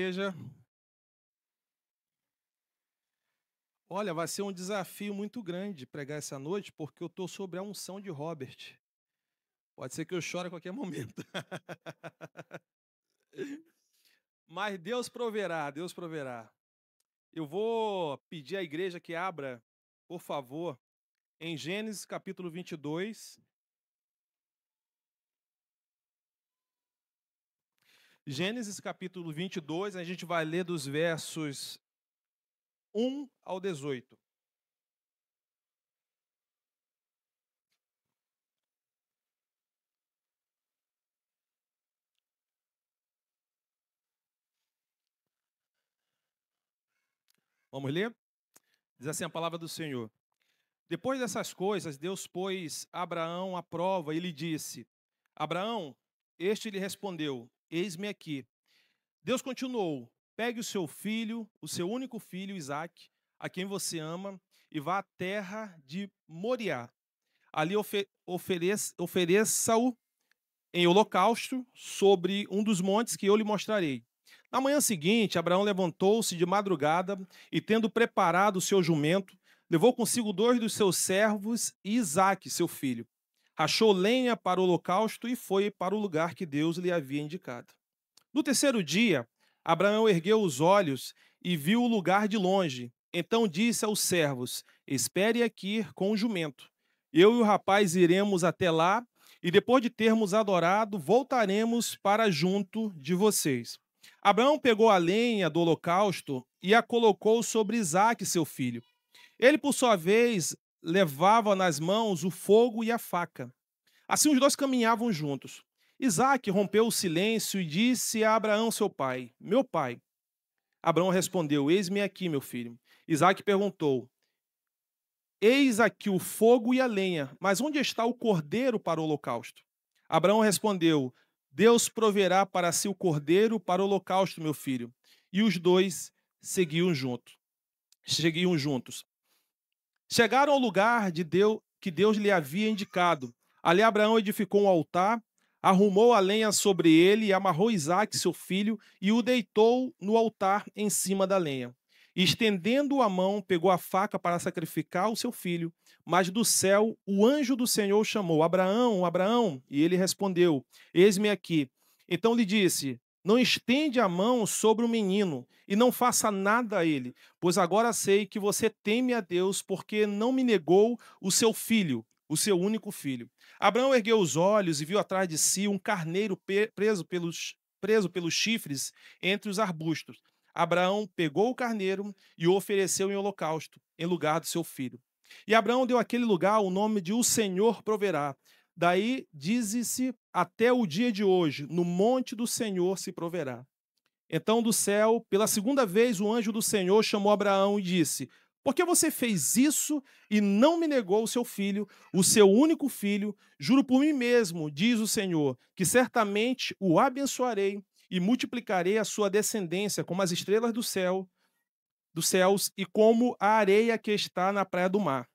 Igreja. Olha, vai ser um desafio muito grande pregar essa noite, porque eu estou sobre a unção de Robert. Pode ser que eu chore a qualquer momento. Mas Deus proverá, Deus proverá. Eu vou pedir à igreja que abra, por favor, em Gênesis capítulo 22. Gênesis capítulo 22, a gente vai ler dos versos 1 ao 18. Vamos ler? Diz assim a palavra do Senhor. Depois dessas coisas, Deus pôs Abraão à prova e lhe disse: Abraão, este lhe respondeu: Eis-me aqui. Deus continuou: Pegue o seu filho, o seu único filho, Isaque, a quem você ama, e vá à terra de Moriá. Ali ofereça-o em holocausto sobre um dos montes que eu lhe mostrarei. Na manhã seguinte, Abraão levantou-se de madrugada e, tendo preparado o seu jumento, levou consigo 2 dos seus servos e Isaque, seu filho. Rachou lenha para o holocausto e foi para o lugar que Deus lhe havia indicado. No terceiro dia, Abraão ergueu os olhos e viu o lugar de longe. Então disse aos servos: Espere aqui com o jumento. Eu e o rapaz iremos até lá, e depois de termos adorado, voltaremos para junto de vocês. Abraão pegou a lenha do holocausto e a colocou sobre Isaque, seu filho. Ele, por sua vez, levava nas mãos o fogo e a faca. Assim os dois caminhavam juntos. Isaque rompeu o silêncio e disse a Abraão, seu pai: Meu pai. Abraão respondeu: Eis-me aqui, meu filho. Isaque perguntou: Eis aqui o fogo e a lenha, mas onde está o cordeiro para o holocausto? Abraão respondeu: Deus proverá para si o cordeiro para o holocausto, meu filho. E os dois seguiam juntos. Chegaram ao lugar de Deus que Deus lhe havia indicado. Ali Abraão edificou um altar, arrumou a lenha sobre ele e amarrou Isaque, seu filho, e o deitou no altar em cima da lenha. E, estendendo a mão, pegou a faca para sacrificar o seu filho. Mas do céu o anjo do Senhor chamou: Abraão, Abraão. E ele respondeu: Eis-me aqui. Então lhe disse: Não estende a mão sobre o menino e não faça nada a ele, pois agora sei que você teme a Deus, porque não me negou o seu filho, o seu único filho. Abraão ergueu os olhos e viu atrás de si um carneiro preso pelos chifres entre os arbustos. Abraão pegou o carneiro e o ofereceu em holocausto, em lugar do seu filho. E Abraão deu àquele lugar o nome de O Senhor Proverá. Daí dize-se até o dia de hoje: no monte do Senhor se proverá. Então, do céu, pela segunda vez, o anjo do Senhor chamou Abraão e disse: Por que você fez isso e não me negou o seu filho, o seu único filho? Juro por mim mesmo, diz o Senhor, que certamente o abençoarei e multiplicarei a sua descendência como as estrelas dos céus e como a areia que está na praia do mar.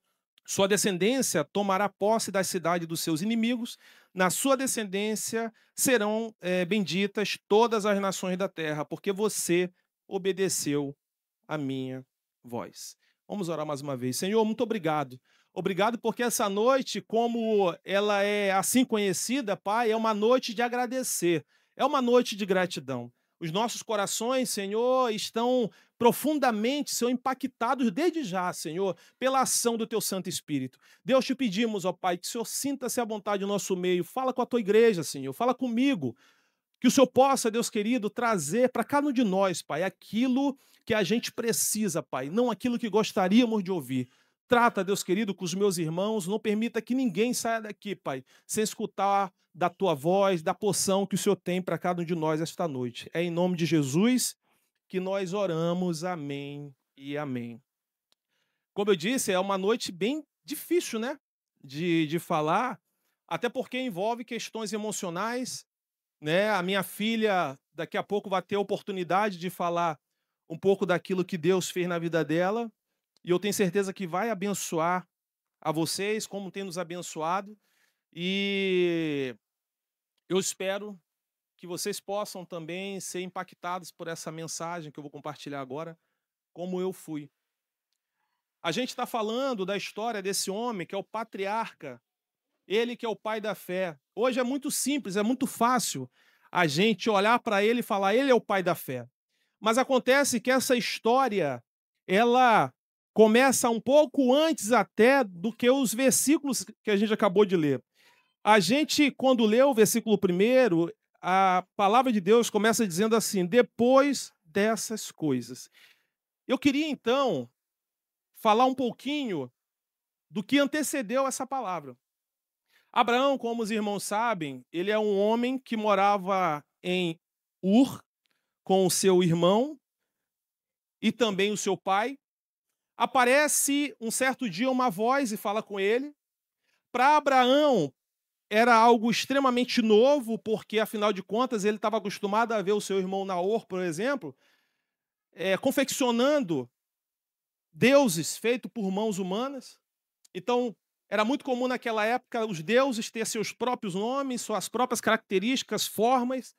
Sua descendência tomará posse das cidades dos seus inimigos. Na sua descendência serão benditas todas as nações da terra, porque você obedeceu a minha voz. Vamos orar mais uma vez. Senhor, muito obrigado. Obrigado porque essa noite, como ela é assim conhecida, Pai, é uma noite de agradecer. É uma noite de gratidão. Os nossos corações, Senhor, estão profundamente, Senhor, impactados desde já, Senhor, pela ação do Teu Santo Espírito. Deus, te pedimos, ó Pai, que o Senhor sinta-se à vontade no nosso meio. Fala com a Tua igreja, Senhor. Fala comigo. Que o Senhor possa, Deus querido, trazer para cada um de nós, Pai, aquilo que a gente precisa, Pai, não aquilo que gostaríamos de ouvir. Trata, Deus querido, com os meus irmãos, não permita que ninguém saia daqui, Pai, sem escutar da Tua voz, da porção que o Senhor tem para cada um de nós esta noite. É em nome de Jesus que nós oramos. Amém e amém. Como eu disse, é uma noite bem difícil, né, de falar, até porque envolve questões emocionais, né? A minha filha daqui a pouco vai ter a oportunidade de falar um pouco daquilo que Deus fez na vida dela, e eu tenho certeza que vai abençoar a vocês, como tem nos abençoado, e eu espero que vocês possam também ser impactados por essa mensagem que eu vou compartilhar agora, como eu fui. A gente está falando da história desse homem que é o patriarca, ele que é o pai da fé. Hoje é muito simples, é muito fácil a gente olhar para ele e falar, ele é o pai da fé. Mas acontece que essa história, ela começa um pouco antes até do que os versículos que a gente acabou de ler. A gente, quando lê o versículo 1, a palavra de Deus começa dizendo assim, depois dessas coisas. Eu queria, então, falar um pouquinho do que antecedeu essa palavra. Abraão, como os irmãos sabem, ele é um homem que morava em Ur com o seu irmão e também o seu pai. Aparece um certo dia uma voz e fala com ele. Para Abraão era algo extremamente novo, porque afinal de contas ele estava acostumado a ver o seu irmão Naor, por exemplo, confeccionando deuses feitos por mãos humanas. Então, era muito comum naquela época os deuses ter seus próprios nomes, suas próprias características, formas.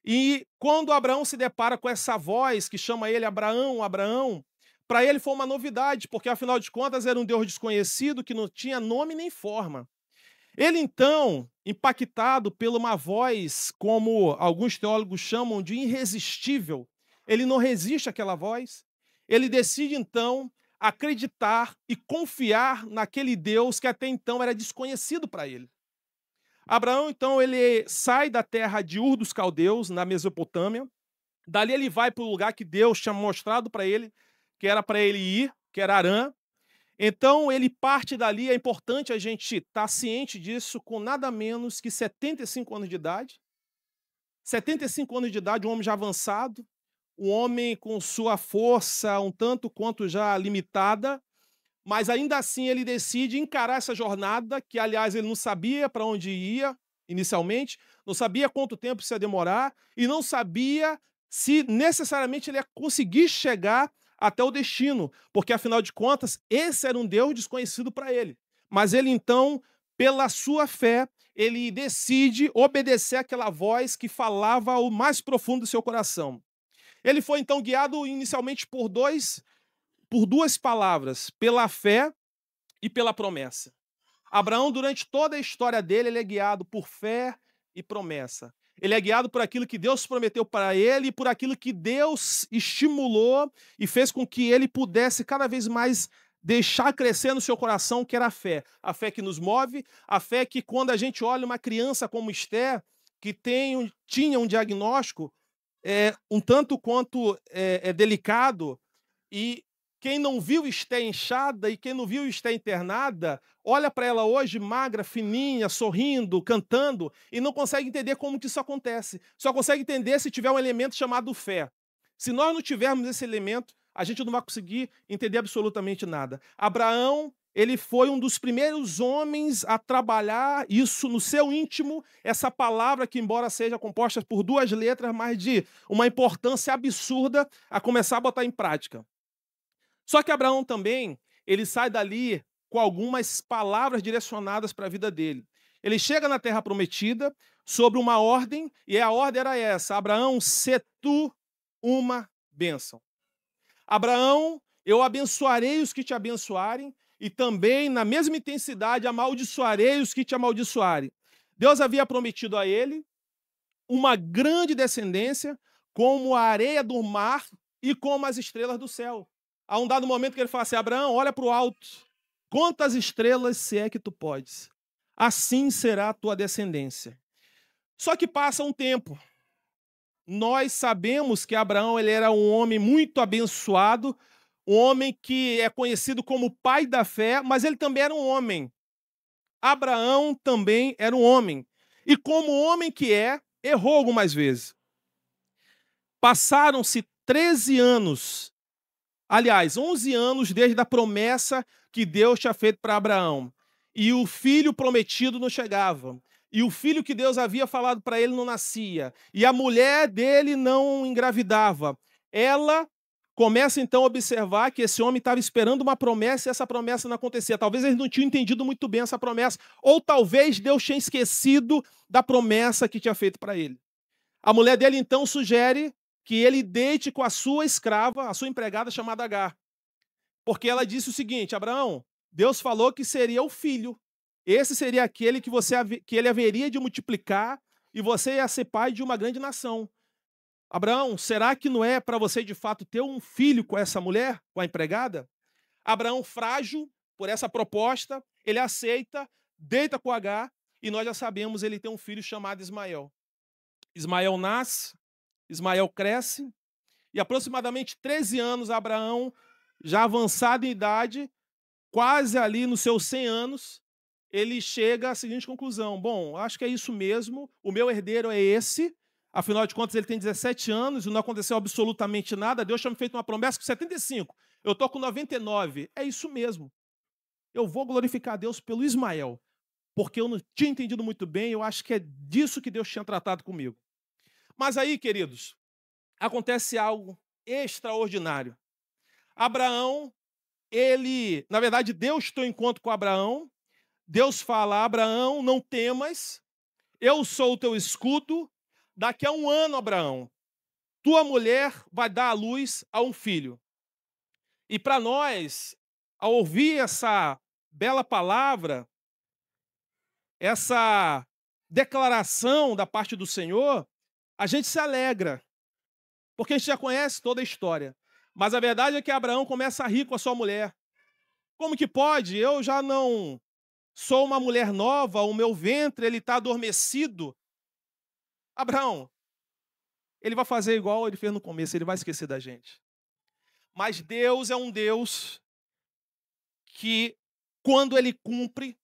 E quando Abraão se depara com essa voz que chama ele Abraão, Abraão, para ele foi uma novidade, porque afinal de contas era um Deus desconhecido que não tinha nome nem forma. Ele então, impactado por uma voz, como alguns teólogos chamam de irresistível, ele não resiste àquela voz, ele decide então acreditar e confiar naquele Deus que até então era desconhecido para ele. Abraão, então, ele sai da terra de Ur dos Caldeus, na Mesopotâmia. Dali ele vai para o lugar que Deus tinha mostrado para ele, que era para ele ir, que era Harã. Então, ele parte dali. É importante a gente estar ciente disso, com nada menos que 75 anos de idade. 75 anos de idade, um homem já avançado, um homem com sua força um tanto quanto já limitada, mas ainda assim ele decide encarar essa jornada, que aliás ele não sabia para onde ia inicialmente, não sabia quanto tempo isso ia demorar e não sabia se necessariamente ele ia conseguir chegar até o destino, porque afinal de contas esse era um Deus desconhecido para ele. Mas ele então, pela sua fé, ele decide obedecer àquela voz que falava ao mais profundo do seu coração. Ele foi então guiado inicialmente por duas palavras, pela fé e pela promessa. Abraão, durante toda a história dele, ele é guiado por fé e promessa. Ele é guiado por aquilo que Deus prometeu para ele e por aquilo que Deus estimulou e fez com que ele pudesse cada vez mais deixar crescer no seu coração, que era a fé. A fé que nos move, a fé que quando a gente olha uma criança como Esther, que tinha um diagnóstico um tanto quanto delicado, e quem não viu Esther inchada e quem não viu Esther internada, olha para ela hoje magra, fininha, sorrindo, cantando, e não consegue entender como que isso acontece. Só consegue entender se tiver um elemento chamado fé. Se nós não tivermos esse elemento, a gente não vai conseguir entender absolutamente nada. Abraão, ele foi um dos primeiros homens a trabalhar isso no seu íntimo, essa palavra que, embora seja composta por duas letras, mas de uma importância absurda, a começar a botar em prática. Só que Abraão também, ele sai dali com algumas palavras direcionadas para a vida dele. Ele chega na Terra Prometida sobre uma ordem, e a ordem era essa: Abraão, sê tu uma bênção. Abraão, eu abençoarei os que te abençoarem, e também, na mesma intensidade, amaldiçoarei os que te amaldiçoarem. Deus havia prometido a ele uma grande descendência, como a areia do mar e como as estrelas do céu. Há um dado momento que ele fala assim: Abraão, olha para o alto, quantas estrelas se é que tu podes? Assim será a tua descendência. Só que passa um tempo. Nós sabemos que Abraão ele era um homem muito abençoado, um homem que é conhecido como pai da fé, mas ele também era um homem. Abraão também era um homem. E como homem que errou algumas vezes. Passaram-se 13 anos, aliás, 11 anos desde a promessa que Deus tinha feito para Abraão. E o filho prometido não chegava. E o filho que Deus havia falado para ele não nascia. E a mulher dele não engravidava. Ela começa então a observar que esse homem estava esperando uma promessa e essa promessa não acontecia. Talvez eles não tinham entendido muito bem essa promessa. Ou talvez Deus tinha esquecido da promessa que tinha feito para ele. A mulher dele, então, sugere que ele deite com a sua escrava, a sua empregada chamada Agar. Porque ela disse o seguinte: Abraão, Deus falou que seria o filho. Esse seria aquele que ele haveria de multiplicar e você ia ser pai de uma grande nação. Abraão, será que não é para você de fato ter um filho com essa mulher, com a empregada? Abraão, frágil por essa proposta, ele aceita, deita com Agar e nós já sabemos, ele tem um filho chamado Ismael. Ismael nasce, Ismael cresce e aproximadamente 13 anos Abraão, já avançado em idade, quase ali nos seus 100 anos, ele chega à seguinte conclusão: bom, acho que é isso mesmo, o meu herdeiro é esse, afinal de contas ele tem 17 anos e não aconteceu absolutamente nada, Deus tinha me feito uma promessa com 75, eu estou com 99, é isso mesmo, eu vou glorificar a Deus pelo Ismael, porque eu não tinha entendido muito bem, eu acho que é disso que Deus tinha tratado comigo. Mas aí, queridos, acontece algo extraordinário. Abraão, na verdade, Deus tem um encontro com Abraão. Deus fala: Abraão, não temas, eu sou o teu escudo. Daqui a 1 ano, Abraão, tua mulher vai dar à luz a um filho. E para nós, ao ouvir essa bela palavra, essa declaração da parte do Senhor, a gente se alegra, porque a gente já conhece toda a história. Mas a verdade é que Abraão começa a rir com a sua mulher. Como que pode? Eu já não sou uma mulher nova, o meu ventre ele está adormecido. Abraão, ele vai fazer igual ele fez no começo, ele vai esquecer da gente. Mas Deus é um Deus que, quando ele cumpre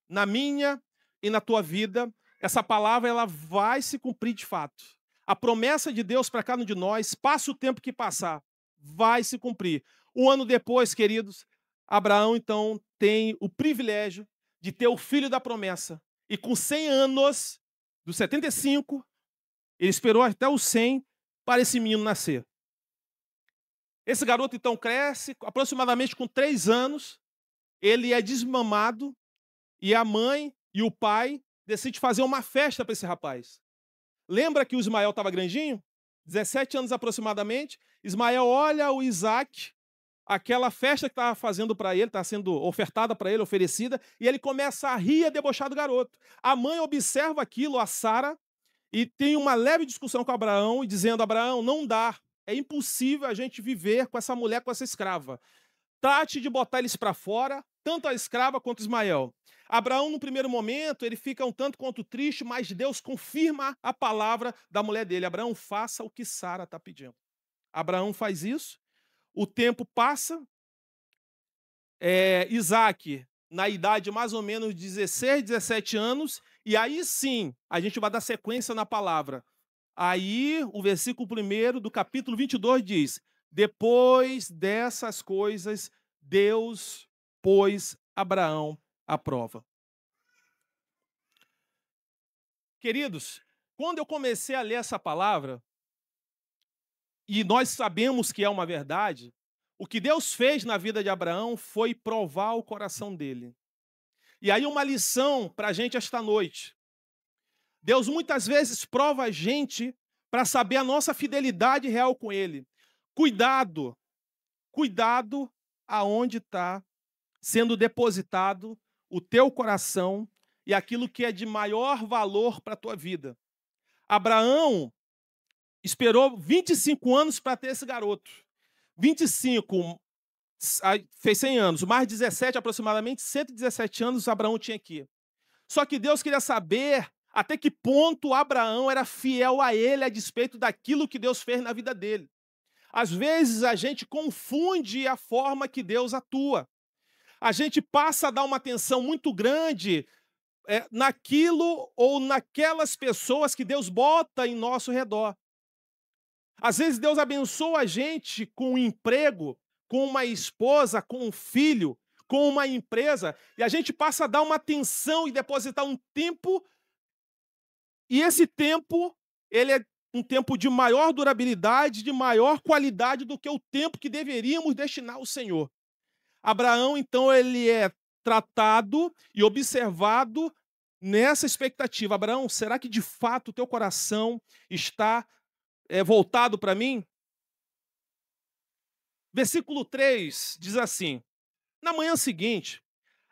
na minha e na tua vida, essa palavra ela vai se cumprir de fato. A promessa de Deus para cada um de nós, passa o tempo que passar, vai se cumprir. 1 ano depois, queridos, Abraão, então, tem o privilégio de ter o filho da promessa. E com 100 anos, dos 75, ele esperou até os 100 para esse menino nascer. Esse garoto, então, cresce, aproximadamente com 3 anos, ele é desmamado, e a mãe e o pai decidem fazer uma festa para esse rapaz. Lembra que o Ismael estava grandinho? 17 anos aproximadamente. Ismael olha o Isaac, aquela festa que estava fazendo para ele, está sendo ofertada para ele, oferecida, e ele começa a rir e a debochar do garoto. A mãe observa aquilo, a Sara, e tem uma leve discussão com Abraão, dizendo: Abraão, não dá, é impossível a gente viver com essa mulher, com essa escrava. Trate de botar eles para fora, tanto a escrava quanto Ismael. Abraão, no primeiro momento, ele fica um tanto quanto triste, mas Deus confirma a palavra da mulher dele. Abraão, faça o que Sara está pedindo. Abraão faz isso, o tempo passa, Isaac, na idade mais ou menos de 16, 17 anos, e aí sim, a gente vai dar sequência na palavra. Aí, o versículo 1 do capítulo 22 diz: depois dessas coisas, Deus pôs Abraão à prova. Queridos, quando eu comecei a ler essa palavra, e nós sabemos que é uma verdade, o que Deus fez na vida de Abraão foi provar o coração dele. E aí uma lição para a gente esta noite. Deus muitas vezes prova a gente para saber a nossa fidelidade real com Ele. Cuidado, cuidado aonde está sendo depositado o teu coração e aquilo que é de maior valor para a tua vida. Abraão esperou 25 anos para ter esse garoto. 25, fez 100 anos, mais 17 aproximadamente, 117 anos Abraão tinha aqui. Só que Deus queria saber até que ponto Abraão era fiel a ele a despeito daquilo que Deus fez na vida dele. Às vezes a gente confunde a forma que Deus atua. A gente passa a dar uma atenção muito grande naquilo ou naquelas pessoas que Deus bota em nosso redor. Às vezes Deus abençoa a gente com um emprego, com uma esposa, com um filho, com uma empresa, e a gente passa a dar uma atenção e depositar um tempo, e esse tempo, ele é um tempo de maior durabilidade, de maior qualidade do que o tempo que deveríamos destinar ao Senhor. Abraão, então, ele é tratado e observado nessa expectativa. Abraão, será que de fato o teu coração está voltado para mim? Versículo 3 diz assim: na manhã seguinte,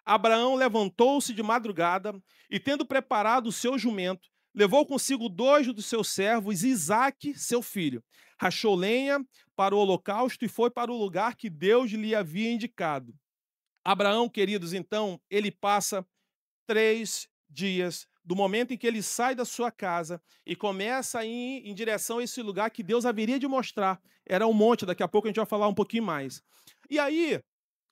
Abraão levantou-se de madrugada e, tendo preparado o seu jumento, levou consigo 2 dos seus servos e Isaque, seu filho. Rachou lenha para o holocausto e foi para o lugar que Deus lhe havia indicado. Abraão, queridos, então, ele passa 3 dias do momento em que ele sai da sua casa e começa a ir em direção a esse lugar que Deus haveria de mostrar. Era um monte, daqui a pouco a gente vai falar um pouquinho mais. E aí,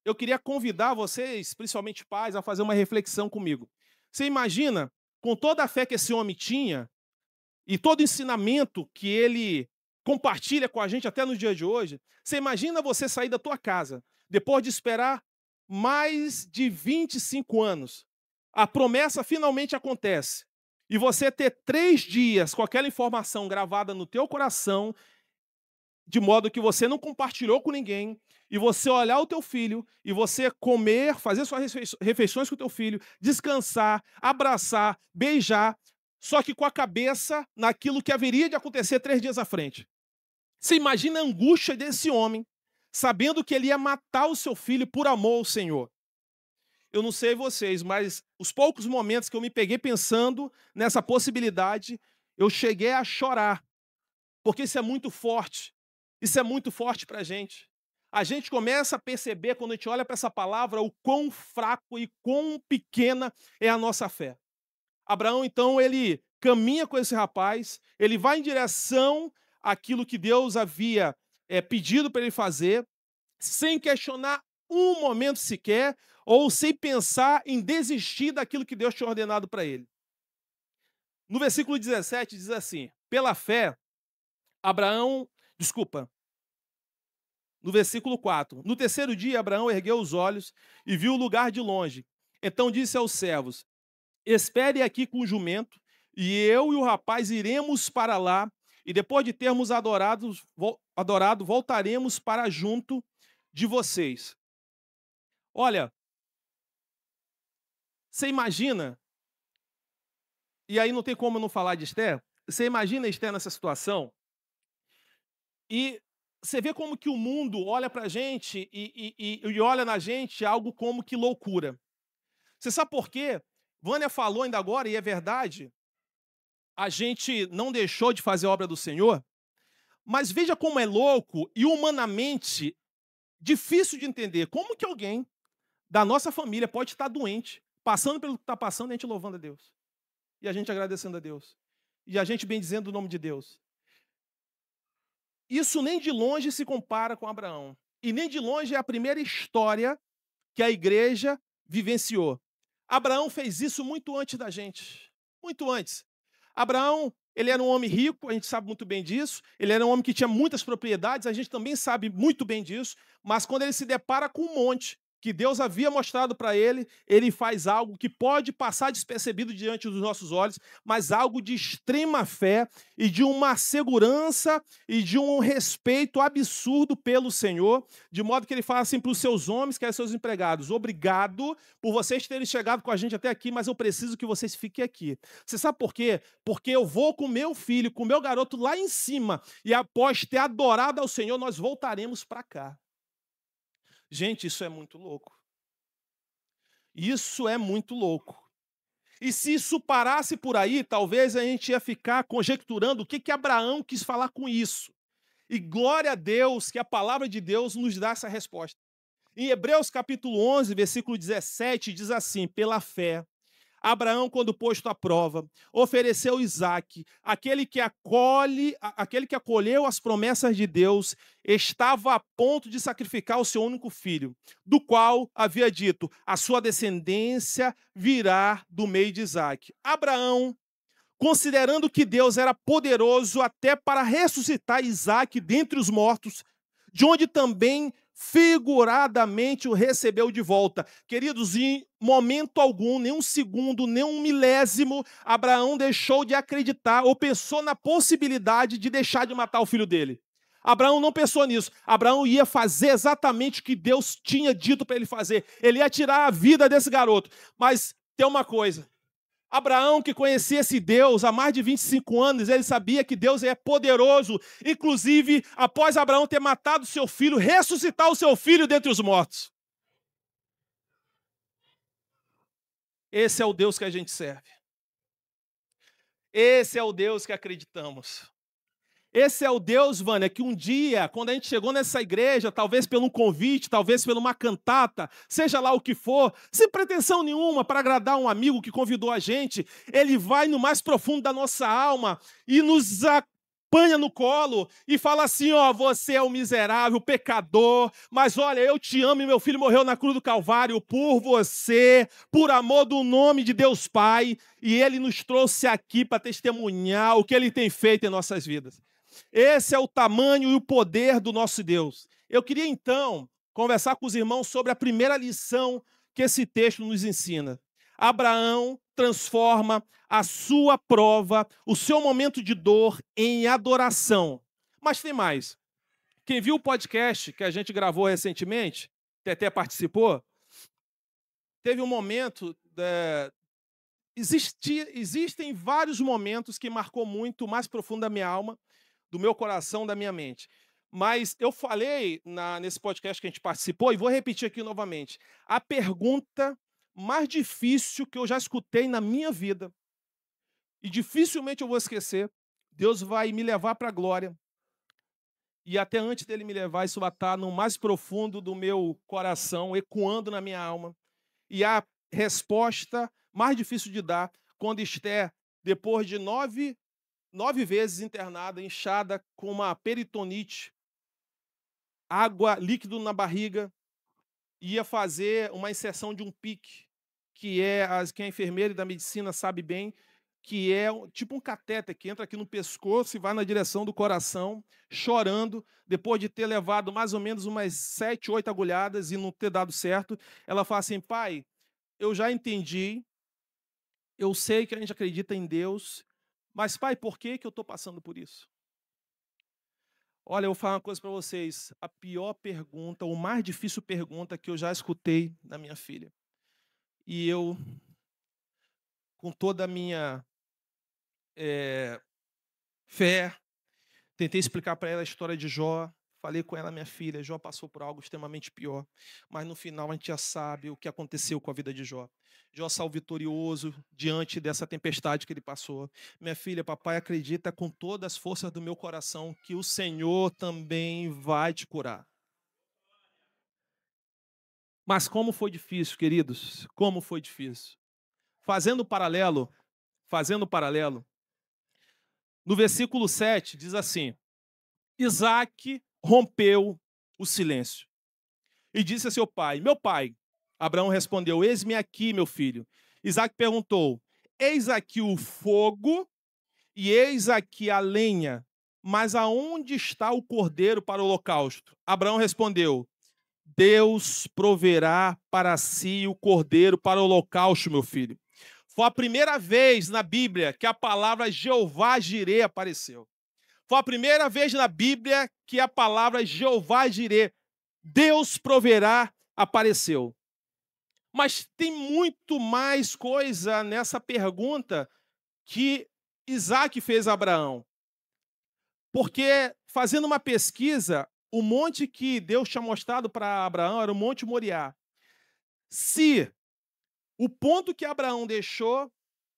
eu queria convidar vocês, principalmente pais, a fazer uma reflexão comigo. Você imagina, com toda a fé que esse homem tinha e todo o ensinamento que ele compartilha com a gente até no dia de hoje, você imagina você sair da tua casa, depois de esperar mais de 25 anos, a promessa finalmente acontece, e você ter 3 dias com aquela informação gravada no teu coração, de modo que você não compartilhou com ninguém, e você olhar o teu filho, e você comer, fazer suas refeições com o teu filho, descansar, abraçar, beijar, só que com a cabeça naquilo que haveria de acontecer 3 dias à frente. Você imagina a angústia desse homem, sabendo que ele ia matar o seu filho por amor ao Senhor. Eu não sei vocês, mas os poucos momentos que eu me peguei pensando nessa possibilidade, eu cheguei a chorar, porque isso é muito forte. Isso é muito forte para a gente. A gente começa a perceber, quando a gente olha para essa palavra, o quão fraco e quão pequena é a nossa fé. Abraão, então, ele caminha com esse rapaz, ele vai em direção àquilo que Deus havia pedido para ele fazer, sem questionar um momento sequer, ou sem pensar em desistir daquilo que Deus tinha ordenado para ele. No versículo 17 diz assim: pela fé, no versículo 4, no terceiro dia Abraão ergueu os olhos e viu o lugar de longe. Então disse aos servos: espere aqui com o jumento, e eu e o rapaz iremos para lá, e depois de termos adorado, voltaremos para junto de vocês. Olha, você imagina, e aí não tem como não falar de Esther, você imagina Esther nessa situação, e você vê como que o mundo olha para a gente e olha na gente algo como que loucura. Você sabe por quê? Vânia falou ainda agora, e é verdade, a gente não deixou de fazer a obra do Senhor, mas veja como é louco e humanamente difícil de entender. Como que alguém da nossa família pode estar doente, passando pelo que está passando, e a gente louvando a Deus. E a gente agradecendo a Deus. E a gente bendizendo o nome de Deus. Isso nem de longe se compara com Abraão. E nem de longe é a primeira história que a igreja vivenciou. Abraão fez isso muito antes da gente. Muito antes. Abraão, ele era um homem rico, a gente sabe muito bem disso. Ele era um homem que tinha muitas propriedades, a gente também sabe muito bem disso. Mas quando ele se depara com um monte que Deus havia mostrado para ele, ele faz algo que pode passar despercebido diante dos nossos olhos, mas algo de extrema fé e de uma segurança e de um respeito absurdo pelo Senhor, de modo que ele fala assim para os seus homens, que eram seus empregados: obrigado por vocês terem chegado com a gente até aqui, mas eu preciso que vocês fiquem aqui. Você sabe por quê? Porque eu vou com meu filho, com meu garoto lá em cima, e após ter adorado ao Senhor, nós voltaremos para cá. Gente, isso é muito louco. Isso é muito louco. E se isso parasse por aí, talvez a gente ia ficar conjecturando o que Abraão quis falar com isso. E glória a Deus que a palavra de Deus nos dá essa resposta. Em Hebreus capítulo 11, versículo 17, diz assim: pela fé, Abraão, quando posto à prova, ofereceu Isaque, aquele que acolheu as promessas de Deus, estava a ponto de sacrificar o seu único filho, do qual havia dito: a sua descendência virá do meio de Isaque. Abraão, considerando que Deus era poderoso até para ressuscitar Isaque dentre os mortos, de onde também figuradamente o recebeu de volta. Queridos, em momento algum, nem um segundo, nem um milésimo, Abraão deixou de acreditar ou pensou na possibilidade de deixar de matar o filho dele. Abraão não pensou nisso. Abraão ia fazer exatamente o que Deus tinha dito para ele fazer. Ele ia tirar a vida desse garoto. Mas tem uma coisa: Abraão, que conhecia esse Deus há mais de 25 anos, ele sabia que Deus é poderoso. Inclusive, após Abraão ter matado seu filho, ressuscitar o seu filho dentre os mortos. Esse é o Deus que a gente serve. Esse é o Deus que acreditamos. Esse é o Deus, Vânia, que um dia, quando a gente chegou nessa igreja, talvez pelo um convite, talvez por uma cantata, seja lá o que for, sem pretensão nenhuma para agradar um amigo que convidou a gente, ele vai no mais profundo da nossa alma e nos apanha no colo e fala assim, ó, você é um miserável, pecador, mas olha, eu te amo e meu filho morreu na cruz do Calvário por você, por amor do nome de Deus Pai, e ele nos trouxe aqui para testemunhar o que ele tem feito em nossas vidas. Esse é o tamanho e o poder do nosso Deus. Eu queria, então, conversar com os irmãos sobre a primeira lição que esse texto nos ensina. Abraão transforma a sua prova, o seu momento de dor, em adoração. Mas tem mais. Quem viu o podcast que a gente gravou recentemente, Teté participou, teve um momento... Existem vários momentos que marcou muito, mais profundo da minha alma, do meu coração, da minha mente. Mas eu falei nesse podcast que a gente participou, e vou repetir aqui novamente. A pergunta mais difícil que eu já escutei na minha vida, e dificilmente eu vou esquecer, Deus vai me levar para a glória, e até antes dele me levar, isso vai estar no mais profundo do meu coração, ecoando na minha alma. E a resposta mais difícil de dar, quando Esther, depois de 9 vezes internada, inchada com uma peritonite, água, líquido na barriga, ia fazer uma inserção de um pique, quem é enfermeira e da medicina sabe bem, que é tipo um catéter que entra aqui no pescoço e vai na direção do coração, chorando, depois de ter levado mais ou menos umas 7, 8 agulhadas e não ter dado certo. Ela fala assim, pai, eu já entendi, eu sei que a gente acredita em Deus, mas, pai, por que eu estou passando por isso? Olha, eu vou falar uma coisa para vocês. A pior pergunta, ou mais difícil pergunta que eu já escutei da minha filha. E eu, com toda a minha fé, tentei explicar para ela a história de Jó. Falei com ela, minha filha, Jó passou por algo extremamente pior. Mas no final a gente já sabe o que aconteceu com a vida de Jó. Jó saiu vitorioso diante dessa tempestade que ele passou. Minha filha, papai acredita com todas as forças do meu coração que o Senhor também vai te curar. Mas como foi difícil, queridos, como foi difícil. Fazendo paralelo, no versículo 7 diz assim, Isaac rompeu o silêncio e disse a seu pai, meu pai. Abraão respondeu, eis-me aqui, meu filho. Isaac perguntou, eis aqui o fogo e eis aqui a lenha, mas aonde está o cordeiro para o holocausto? Abraão respondeu, Deus proverá para si o cordeiro para o holocausto, meu filho. Foi a primeira vez na Bíblia que a palavra Jeová Jirê apareceu. Foi a primeira vez na Bíblia que a palavra Jeová Jirê, Deus proverá, apareceu. Mas tem muito mais coisa nessa pergunta que Isaac fez a Abraão. Porque, fazendo uma pesquisa, o monte que Deus tinha mostrado para Abraão era o Monte Moriá. Se o ponto que Abraão deixou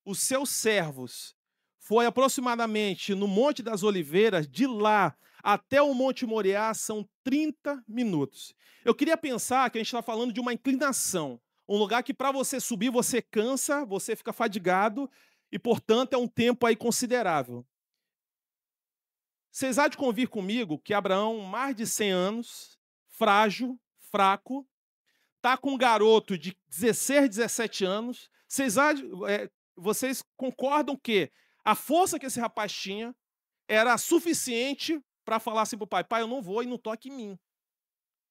os seus servos foi aproximadamente no Monte das Oliveiras, de lá até o Monte Moriá são 30 minutos. Eu queria pensar que a gente está falando de uma inclinação, um lugar que para você subir você cansa, você fica fadigado e, portanto, é um tempo aí considerável. Vocês há de convir comigo que Abraão, mais de 100 anos, frágil, fraco, está com um garoto de 16, 17 anos. Vocês concordam que a força que esse rapaz tinha era suficiente para falar assim para o pai, pai, eu não vou e não toque em mim.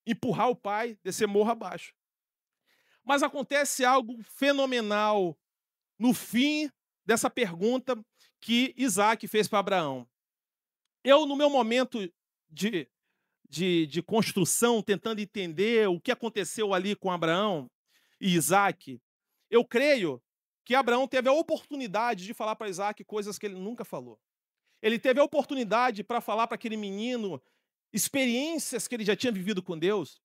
Empurrar o pai, descer morro abaixo. Mas acontece algo fenomenal no fim dessa pergunta que Isaac fez para Abraão. Eu, no meu momento de construção, tentando entender o que aconteceu ali com Abraão e Isaac, eu creio que Abraão teve a oportunidade de falar para Isaac coisas que ele nunca falou. Ele teve a oportunidade para falar para aquele menino experiências que ele já tinha vivido com Deus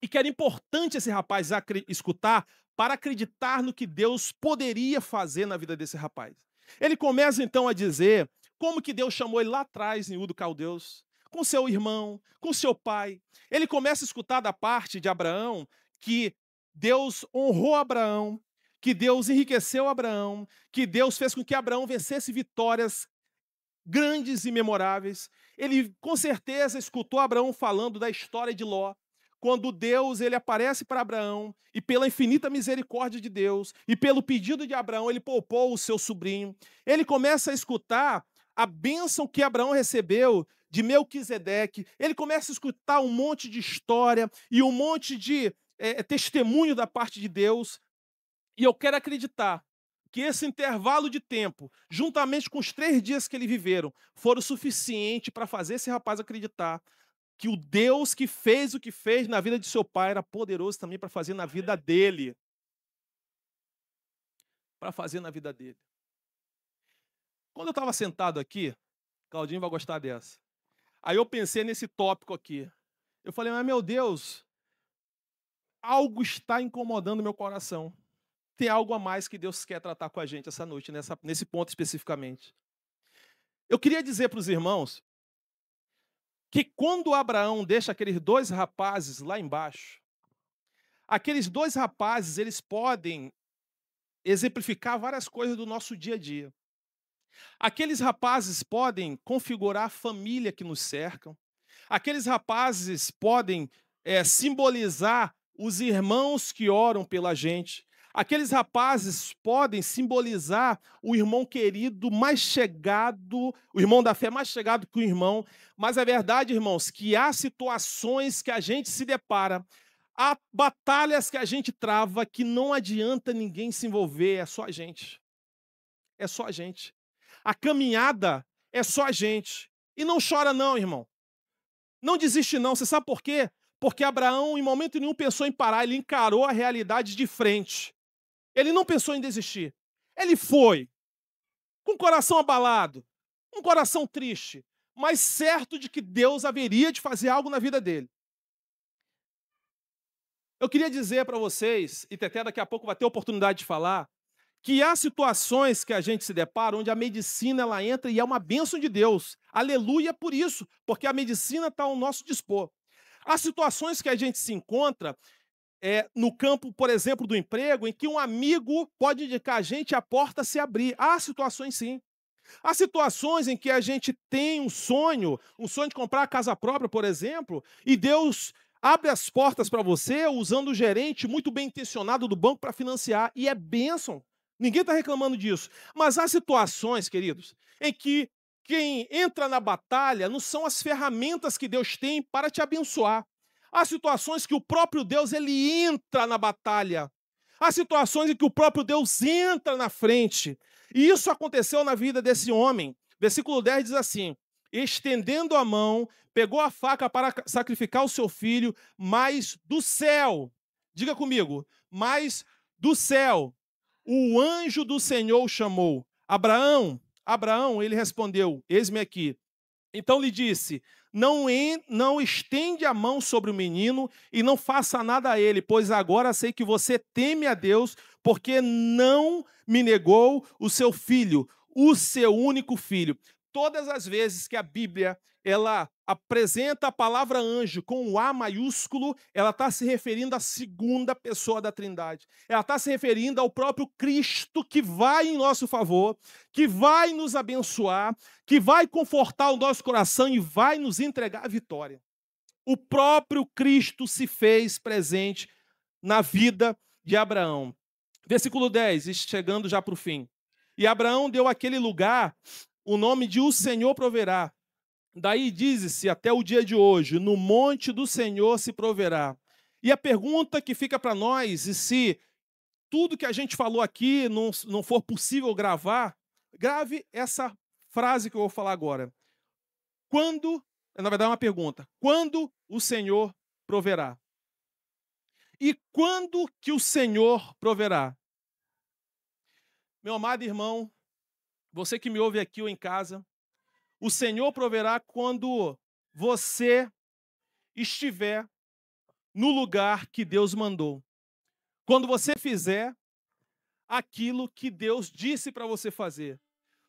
e que era importante esse rapaz escutar para acreditar no que Deus poderia fazer na vida desse rapaz. Ele começa então a dizer como que Deus chamou ele lá atrás em Ur dos Caldeus, com seu irmão, com seu pai. Ele começa a escutar da parte de Abraão que Deus honrou Abraão, que Deus enriqueceu Abraão, que Deus fez com que Abraão vencesse vitórias grandes e memoráveis. Ele com certeza escutou Abraão falando da história de Ló, quando Deus ele aparece para Abraão e pela infinita misericórdia de Deus e pelo pedido de Abraão ele poupou o seu sobrinho. Ele começa a escutar a bênção que Abraão recebeu de Melquisedeque. Ele começa a escutar um monte de história e um monte de testemunho da parte de Deus. E eu quero acreditar que esse intervalo de tempo, juntamente com os 3 dias que eles viveram, foram suficiente para fazer esse rapaz acreditar que o Deus que fez o que fez na vida de seu pai era poderoso também para fazer na vida dele. Para fazer na vida dele. Quando eu estava sentado aqui, Claudinho vai gostar dessa. Aí eu pensei nesse tópico aqui. Eu falei, mas meu Deus, algo está incomodando meu coração. Tem algo a mais que Deus quer tratar com a gente essa noite, nesse ponto especificamente. Eu queria dizer para os irmãos que quando Abraão deixa aqueles 2 rapazes lá embaixo, aqueles 2 rapazes, eles podem exemplificar várias coisas do nosso dia a dia. Aqueles rapazes podem configurar a família que nos cercam. Aqueles rapazes podem simbolizar os irmãos que oram pela gente. Aqueles rapazes podem simbolizar o irmão querido mais chegado, o irmão da fé mais chegado que o irmão. Mas é verdade, irmãos, que há situações que a gente se depara, há batalhas que a gente trava que não adianta ninguém se envolver, é só a gente. É só a gente. A caminhada é só a gente. E não chora não, irmão. Não desiste não. Você sabe por quê? Porque Abraão, em momento nenhum, pensou em parar. Ele encarou a realidade de frente. Ele não pensou em desistir. Ele foi, com o coração abalado, um coração triste, mas certo de que Deus haveria de fazer algo na vida dele. Eu queria dizer para vocês, e até daqui a pouco vai ter oportunidade de falar, que há situações que a gente se depara onde a medicina ela entra e é uma bênção de Deus. Aleluia por isso, porque a medicina está ao nosso dispor. Há situações que a gente se encontra no campo, por exemplo, do emprego, em que um amigo pode indicar a gente a porta se abrir. Há situações sim. Há situações em que a gente tem um sonho de comprar a casa própria, por exemplo, e Deus abre as portas para você usando o gerente muito bem intencionado do banco para financiar, e é bênção. Ninguém está reclamando disso. Mas há situações, queridos, em que quem entra na batalha não são as ferramentas que Deus tem para te abençoar. Há situações que o próprio Deus ele entra na batalha. Há situações em que o próprio Deus entra na frente. E isso aconteceu na vida desse homem. Versículo 10 diz assim: estendendo a mão, pegou a faca para sacrificar o seu filho, mas do céu, diga comigo, mas do céu, o anjo do Senhor o chamou. Abraão, Abraão, ele respondeu, eis-me aqui. Então lhe disse, não estende a mão sobre o menino e não faça nada a ele, pois agora sei que você teme a Deus, porque não me negou o seu filho, o seu único filho. Todas as vezes que a Bíblia ela apresenta a palavra anjo com o A maiúsculo, ela está se referindo à segunda pessoa da Trindade. Ela está se referindo ao próprio Cristo que vai em nosso favor, que vai nos abençoar, que vai confortar o nosso coração e vai nos entregar a vitória. O próprio Cristo se fez presente na vida de Abraão. Versículo 10, chegando já para o fim. E Abraão deu àquele lugar o nome de o Senhor proverá. Daí diz-se até o dia de hoje, no monte do Senhor se proverá. E a pergunta que fica para nós, e se tudo que a gente falou aqui não for possível gravar, grave essa frase que eu vou falar agora. Quando, na verdade é uma pergunta, quando o Senhor proverá? E quando que o Senhor proverá? Meu amado irmão, você que me ouve aqui ou em casa, o Senhor proverá quando você estiver no lugar que Deus mandou. Quando você fizer aquilo que Deus disse para você fazer.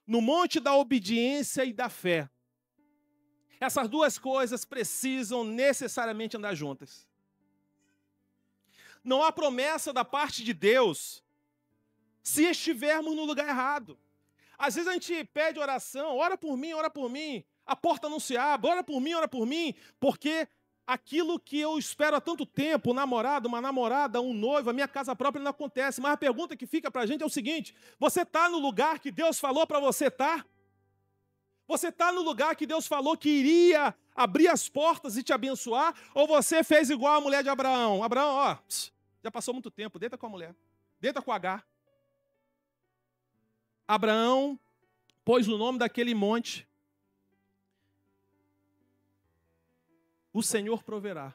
No monte da obediência e da fé. Essas duas coisas precisam necessariamente andar juntas. Não há promessa da parte de Deus se estivermos no lugar errado. Às vezes a gente pede oração, ora por mim, a porta não se abre, ora por mim, porque aquilo que eu espero há tanto tempo, um namorado, uma namorada, um noivo, a minha casa própria não acontece. Mas a pergunta que fica para a gente é o seguinte: você está no lugar que Deus falou para você estar? Você está no lugar que Deus falou que iria abrir as portas e te abençoar? Ou você fez igual a mulher de Abraão? Abraão, ó, já passou muito tempo, deita com a mulher, deita com H. Abraão pôs o nome daquele monte. O Senhor proverá.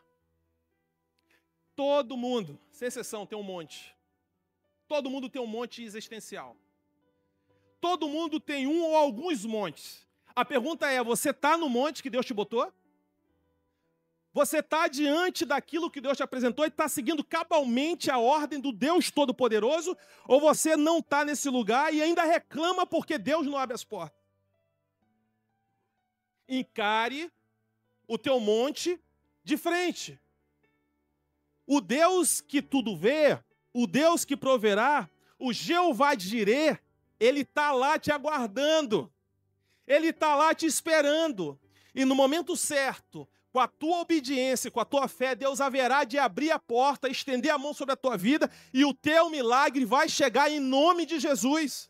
Todo mundo, sem exceção, tem um monte. Todo mundo tem um monte existencial. Todo mundo tem um ou alguns montes. A pergunta é, você está no monte que Deus te botou? Você está diante daquilo que Deus te apresentou e está seguindo cabalmente a ordem do Deus Todo-Poderoso? Ou você não está nesse lugar e ainda reclama porque Deus não abre as portas? Encare o teu monte de frente. O Deus que tudo vê, o Deus que proverá, o Jeová Jireh, Ele está lá te aguardando. Ele está lá te esperando. E no momento certo, com a tua obediência, com a tua fé, Deus haverá de abrir a porta, estender a mão sobre a tua vida e o teu milagre vai chegar em nome de Jesus.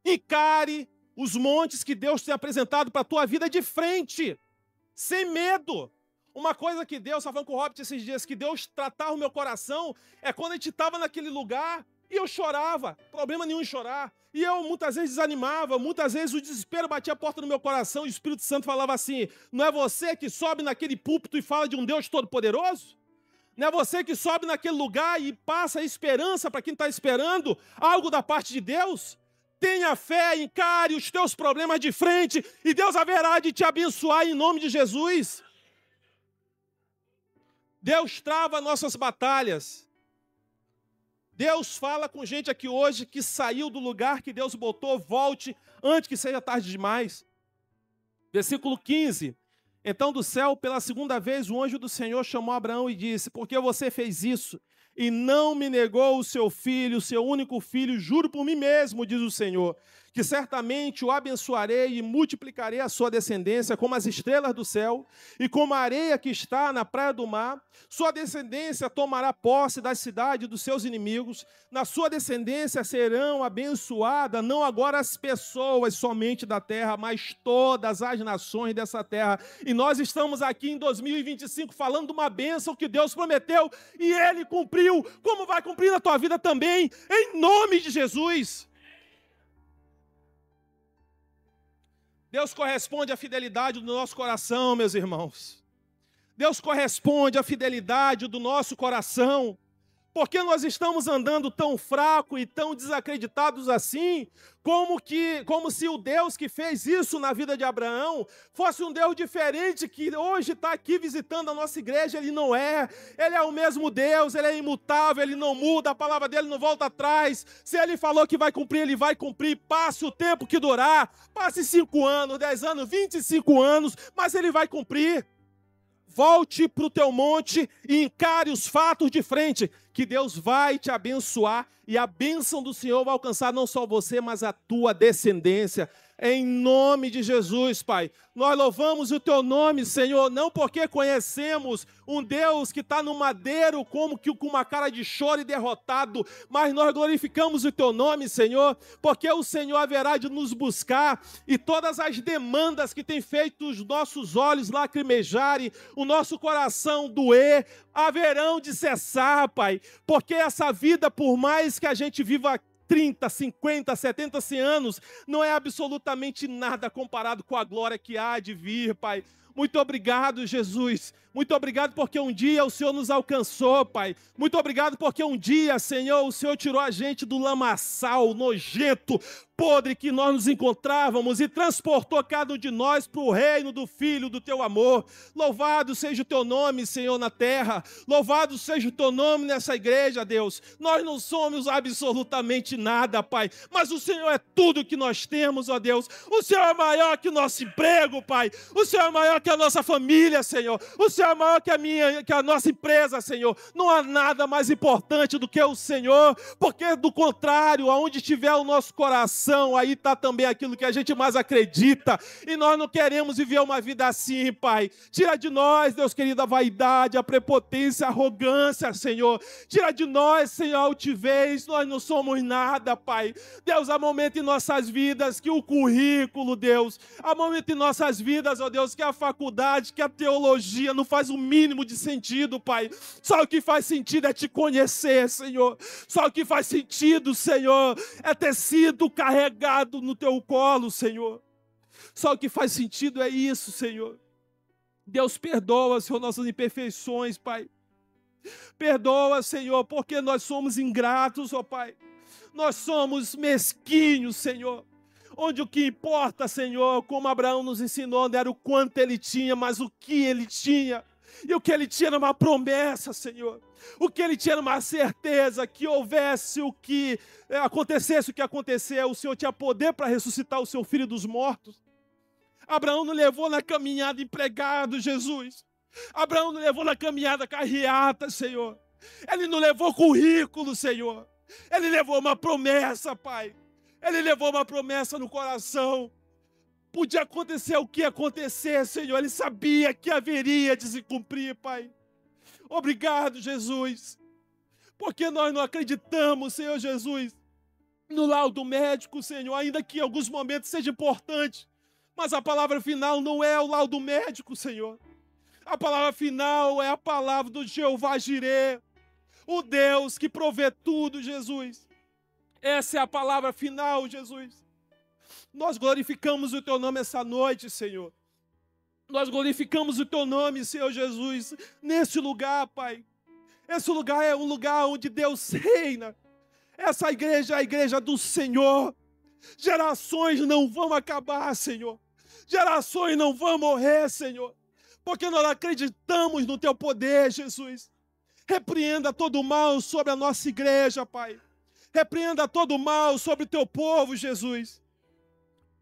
Encare os montes que Deus tem apresentado para a tua vida de frente, sem medo. Uma coisa que Deus, estava falando com o Robert esses dias, que Deus tratava o meu coração, é quando a gente estava naquele lugar e eu chorava, problema nenhum em chorar. E eu muitas vezes desanimava, muitas vezes o desespero batia a porta no meu coração e o Espírito Santo falava assim: não é você que sobe naquele púlpito e fala de um Deus Todo-Poderoso? Não é você que sobe naquele lugar e passa a esperança para quem está esperando algo da parte de Deus? Tenha fé, encare os teus problemas de frente e Deus haverá de te abençoar em nome de Jesus. Deus trava nossas batalhas. Deus fala com gente aqui hoje que saiu do lugar que Deus botou, volte antes que seja tarde demais. Versículo 15. Então do céu, pela segunda vez, o anjo do Senhor chamou Abraão e disse: por que você fez isso? E não me negou o seu filho, o seu único filho, juro por mim mesmo, diz o Senhor, que certamente o abençoarei e multiplicarei a sua descendência como as estrelas do céu e como a areia que está na praia do mar. Sua descendência tomará posse da cidade dos seus inimigos. Na sua descendência serão abençoadas, não agora as pessoas somente da terra, mas todas as nações dessa terra. E nós estamos aqui em 2025 falando de uma bênção que Deus prometeu e Ele cumpriu, como vai cumprir na tua vida também, em nome de Jesus. Deus corresponde à fidelidade do nosso coração, meus irmãos. Deus corresponde à fidelidade do nosso coração. Porque nós estamos andando tão fraco e tão desacreditados assim, como se o Deus que fez isso na vida de Abraão fosse um Deus diferente que hoje está aqui visitando a nossa igreja. Ele não é. Ele é o mesmo Deus, Ele é imutável, Ele não muda, a palavra dEle não volta atrás. Se Ele falou que vai cumprir, Ele vai cumprir. Passe o tempo que durar, passe 5 anos, 10 anos, 25 anos, mas Ele vai cumprir. Volte para o teu monte e encare os fatos de frente, que Deus vai te abençoar e a bênção do Senhor vai alcançar não só você, mas a tua descendência. Em nome de Jesus, Pai, nós louvamos o Teu nome, Senhor, não porque conhecemos um Deus que está no madeiro como que com uma cara de choro e derrotado, mas nós glorificamos o Teu nome, Senhor, porque o Senhor haverá de nos buscar e todas as demandas que tem feito os nossos olhos lacrimejarem, o nosso coração doer, haverão de cessar, Pai, porque essa vida, por mais que a gente viva 30, 50, 70, 100 anos, não é absolutamente nada comparado com a glória que há de vir, Pai. Muito obrigado, Jesus. Muito obrigado porque um dia o Senhor nos alcançou, Pai. Muito obrigado porque um dia, Senhor, o Senhor tirou a gente do lamaçal nojento, podre que nós nos encontrávamos e transportou cada um de nós para o reino do Filho do teu amor. Louvado seja o teu nome, Senhor, na terra. Louvado seja o teu nome nessa igreja, Deus. Nós não somos absolutamente nada, Pai, mas o Senhor é tudo que nós temos, ó Deus. O Senhor é maior que o nosso emprego, Pai. O Senhor é maior que a nossa família, Senhor. O Senhor é maior que a nossa empresa, Senhor. Não há nada mais importante do que o Senhor, porque do contrário, aonde estiver o nosso coração, aí está também aquilo que a gente mais acredita. E nós não queremos viver uma vida assim, Pai. Tira de nós, Deus querido, a vaidade, a prepotência, a arrogância, Senhor. Tira de nós, Senhor, a altivez. Nós não somos nada, Pai. Deus, há momento em nossas vidas que o currículo, Deus, há momento em nossas vidas, ó Deus, que a faculdade, que a teologia não faz o mínimo de sentido, Pai. Só o que faz sentido é te conhecer, Senhor. Só o que faz sentido, Senhor, é ter sido carregado no teu colo, Senhor. Só o que faz sentido é isso, Senhor. Deus, perdoa, Senhor, nossas imperfeições, Pai. Perdoa, Senhor, porque nós somos ingratos, ó Pai. Nós somos mesquinhos, Senhor. Onde o que importa, Senhor, como Abraão nos ensinou, não era o quanto ele tinha, mas o que ele tinha. E o que ele tinha era uma promessa, Senhor. O que ele tinha era uma certeza que houvesse o que acontecesse o que aconteceu. O Senhor tinha poder para ressuscitar o seu filho dos mortos. Abraão não levou na caminhada empregado, Jesus. Abraão não levou na caminhada carreata, Senhor. Ele não levou currículo, Senhor. Ele levou uma promessa, Pai. Ele levou uma promessa no coração. Podia acontecer o que acontecer, Senhor. Ele sabia que haveria de se cumprir, Pai. Obrigado, Jesus. Porque nós não acreditamos, Senhor Jesus, no laudo médico, Senhor, ainda que em alguns momentos seja importante. Mas a palavra final não é o laudo médico, Senhor. A palavra final é a palavra do Jeová Jireh, o Deus que provê tudo, Jesus. Essa é a palavra final, Jesus. Nós glorificamos o teu nome essa noite, Senhor. Nós glorificamos o teu nome, Senhor Jesus, nesse lugar, Pai. Esse lugar é um lugar onde Deus reina. Essa igreja é a igreja do Senhor. Gerações não vão acabar, Senhor. Gerações não vão morrer, Senhor. Porque nós acreditamos no teu poder, Jesus. Repreenda todo o mal sobre a nossa igreja, Pai. Repreenda todo o mal sobre o teu povo, Jesus.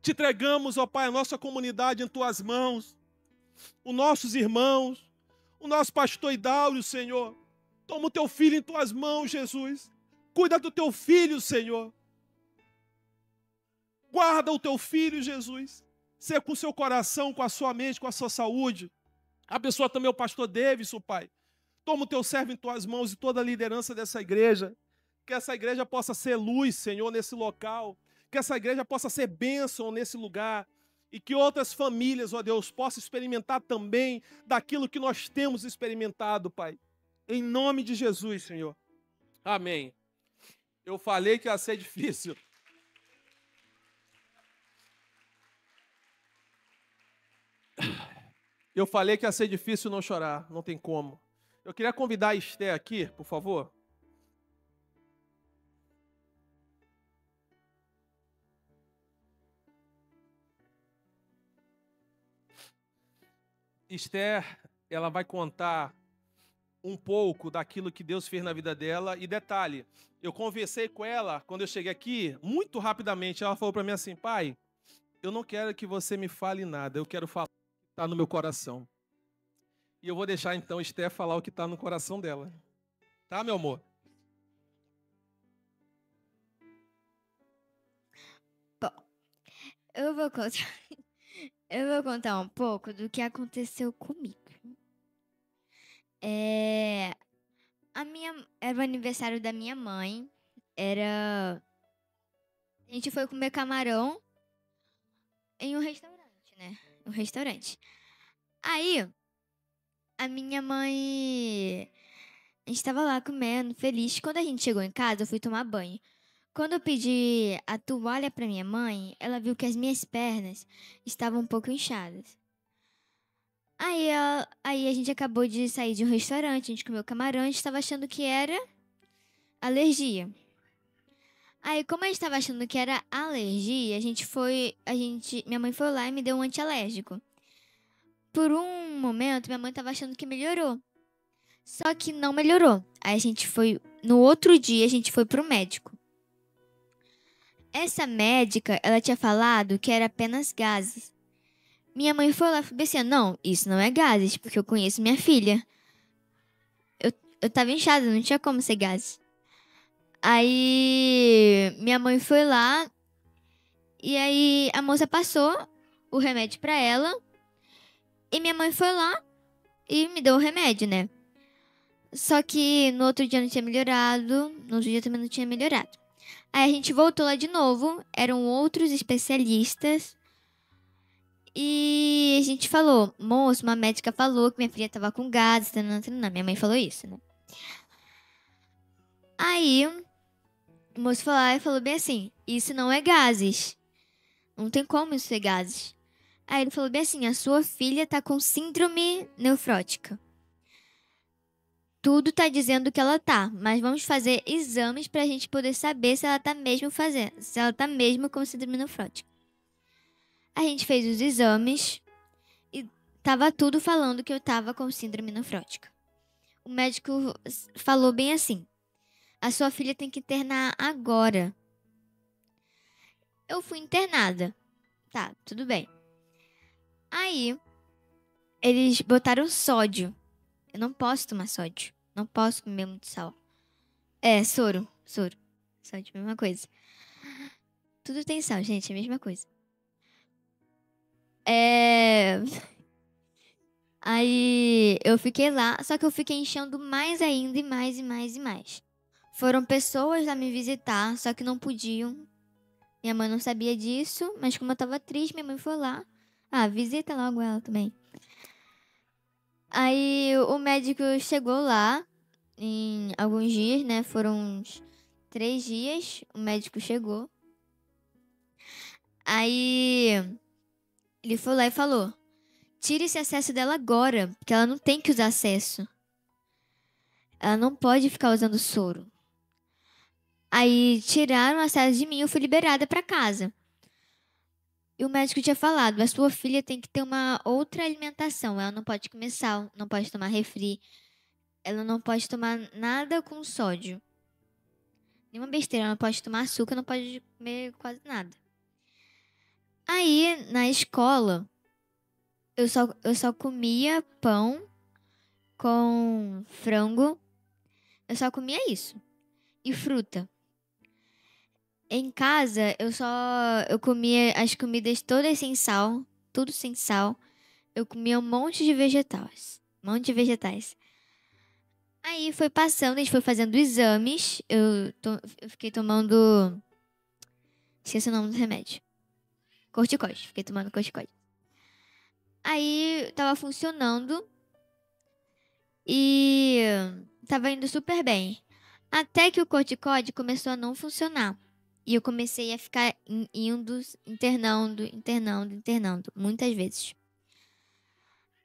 Te entregamos, ó Pai, a nossa comunidade em tuas mãos. Os nossos irmãos, o nosso pastor Idáureo, Senhor. Toma o teu filho em tuas mãos, Jesus. Cuida do teu filho, Senhor. Guarda o teu filho, Jesus. Ser com o seu coração, com a sua mente, com a sua saúde. Abençoa também o pastor Davidson, Pai. Toma o teu servo em tuas mãos e toda a liderança dessa igreja. Que essa igreja possa ser luz, Senhor, nesse local. Que essa igreja possa ser bênção nesse lugar. E que outras famílias, ó Deus, possam experimentar também daquilo que nós temos experimentado, Pai. Em nome de Jesus, Senhor. Amém. Eu falei que ia ser difícil. Eu falei que ia ser difícil não chorar, não tem como. Eu queria convidar a Esther aqui, por favor. Esther, ela vai contar um pouco daquilo que Deus fez na vida dela. E detalhe, eu conversei com ela quando eu cheguei aqui, muito rapidamente. Ela falou para mim assim: pai, eu não quero que você me fale nada, eu quero falar o que está no meu coração. E eu vou deixar então Esther falar o que está no coração dela. Tá, meu amor? Bom, eu vou contar, eu vou contar um pouco do que aconteceu comigo. Era o aniversário da minha mãe. A gente foi comer camarão em um restaurante, né? Um restaurante. Aí, a minha mãe... A gente tava lá comendo, feliz. Quando a gente chegou em casa, eu fui tomar banho. Quando eu pedi a toalha pra minha mãe, ela viu que as minhas pernas estavam um pouco inchadas. Aí a gente acabou de sair de um restaurante, a gente comeu camarão, a gente estava achando que era alergia. Aí, como a gente estava achando que era alergia, minha mãe foi lá e me deu um antialérgico. Por um momento, minha mãe estava achando que melhorou. Só que não melhorou. Aí no outro dia, a gente foi pro médico. Essa médica, ela tinha falado que era apenas gases. Minha mãe foi lá e falou assim: não, isso não é gases, porque eu conheço minha filha. Eu tava inchada, não tinha como ser gases. Aí minha mãe foi lá e aí a moça passou o remédio pra ela e minha mãe foi lá e me deu o remédio, né? Só que no outro dia não tinha melhorado, no outro dia também não tinha melhorado. Aí a gente voltou lá de novo, eram outros especialistas. E a gente falou, moço, uma médica falou que minha filha tava com gases, tanana. Minha mãe falou isso, né? Aí o moço falou lá e falou bem assim, isso não é gases. Não tem como isso ser gases. Aí ele falou bem assim, a sua filha tá com síndrome nefrótica. Tudo tá dizendo que ela tá, mas vamos fazer exames pra gente poder saber se ela tá mesmo se ela tá mesmo com síndrome nefrótica. A gente fez os exames e tava tudo falando que eu tava com síndrome nefrótica. O médico falou bem assim, a sua filha tem que internar agora. Eu fui internada. Tá, tudo bem. Aí, eles botaram sódio. Eu não posso tomar sódio. Não posso comer muito sal. É, soro. Soro. Sódio, mesma coisa. Tudo tem sal, gente, é a mesma coisa. Aí, eu fiquei lá, só que eu fiquei enchendo mais ainda, e mais, e mais, e mais. Foram pessoas lá me visitar, só que não podiam. Minha mãe não sabia disso, mas como eu tava triste, minha mãe foi lá. Ah, visita logo ela também. Aí o médico chegou lá em alguns dias, né? Foram uns 3 dias. O médico chegou. Aí ele foi lá e falou: tire esse acesso dela agora, porque ela não tem que usar acesso. Ela não pode ficar usando soro. Aí tiraram o acesso de mim e eu fui liberada pra casa. E o médico tinha falado: a sua filha tem que ter uma outra alimentação. Ela não pode comer sal, não pode tomar refri, ela não pode tomar nada com sódio. Nenhuma besteira, ela não pode tomar açúcar, não pode comer quase nada. Aí, na escola, eu só comia pão com frango. Eu só comia isso. E fruta. Em casa, eu comia as comidas todas sem sal, tudo sem sal. Eu comia um monte de vegetais. Um monte de vegetais. Aí foi passando, a gente foi fazendo exames. Eu fiquei tomando. Esqueci o nome do remédio. Corticoide. Fiquei tomando corticoide. Aí tava funcionando. E tava indo super bem. Até que o corticoide começou a não funcionar. E eu comecei a ficar internando, muitas vezes.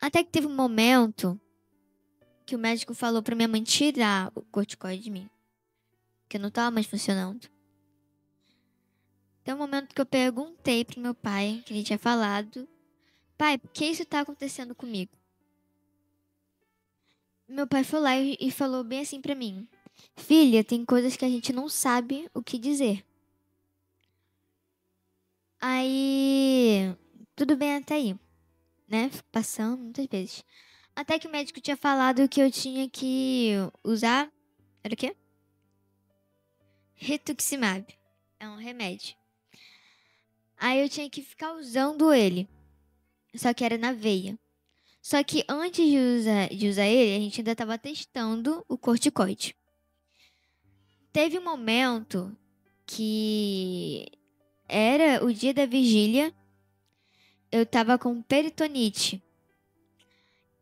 Até que teve um momento que o médico falou pra minha mãe tirar o corticoide de mim. Que eu não tava mais funcionando. Tem um momento que eu perguntei pro meu pai, que ele tinha falado: pai, por que isso tá acontecendo comigo? Meu pai foi lá e falou bem assim pra mim: filha, tem coisas que a gente não sabe o que dizer. Aí, tudo bem até aí, né? Passando muitas vezes. Até que o médico tinha falado que eu tinha que usar. Era o quê? Rituximab. É um remédio. Aí eu tinha que ficar usando ele. Só que era na veia. Só que antes de usar ele, a gente ainda estava testando o corticoide. Teve um momento que era o dia da vigília. Eu tava com peritonite,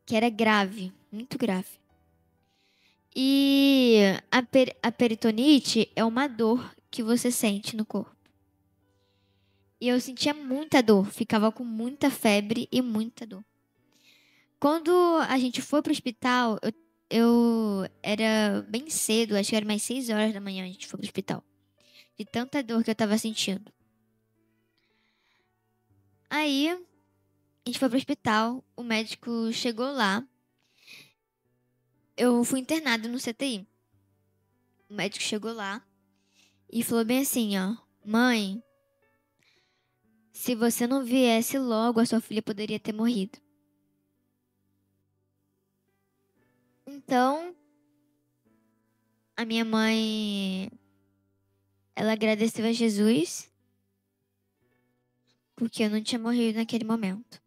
que era grave, muito grave. E a peritonite é uma dor que você sente no corpo. E eu sentia muita dor, ficava com muita febre e muita dor. Quando a gente foi pro hospital, eu era bem cedo, acho que era mais 6 horas da manhã a gente foi pro hospital. De tanta dor que eu tava sentindo. Aí, a gente foi pro hospital, o médico chegou lá. Eu fui internada no CTI. O médico chegou lá e falou bem assim, ó. Mãe, se você não viesse logo, a sua filha poderia ter morrido. Então, a minha mãe, ela agradeceu a Jesus porque eu não tinha morrido naquele momento.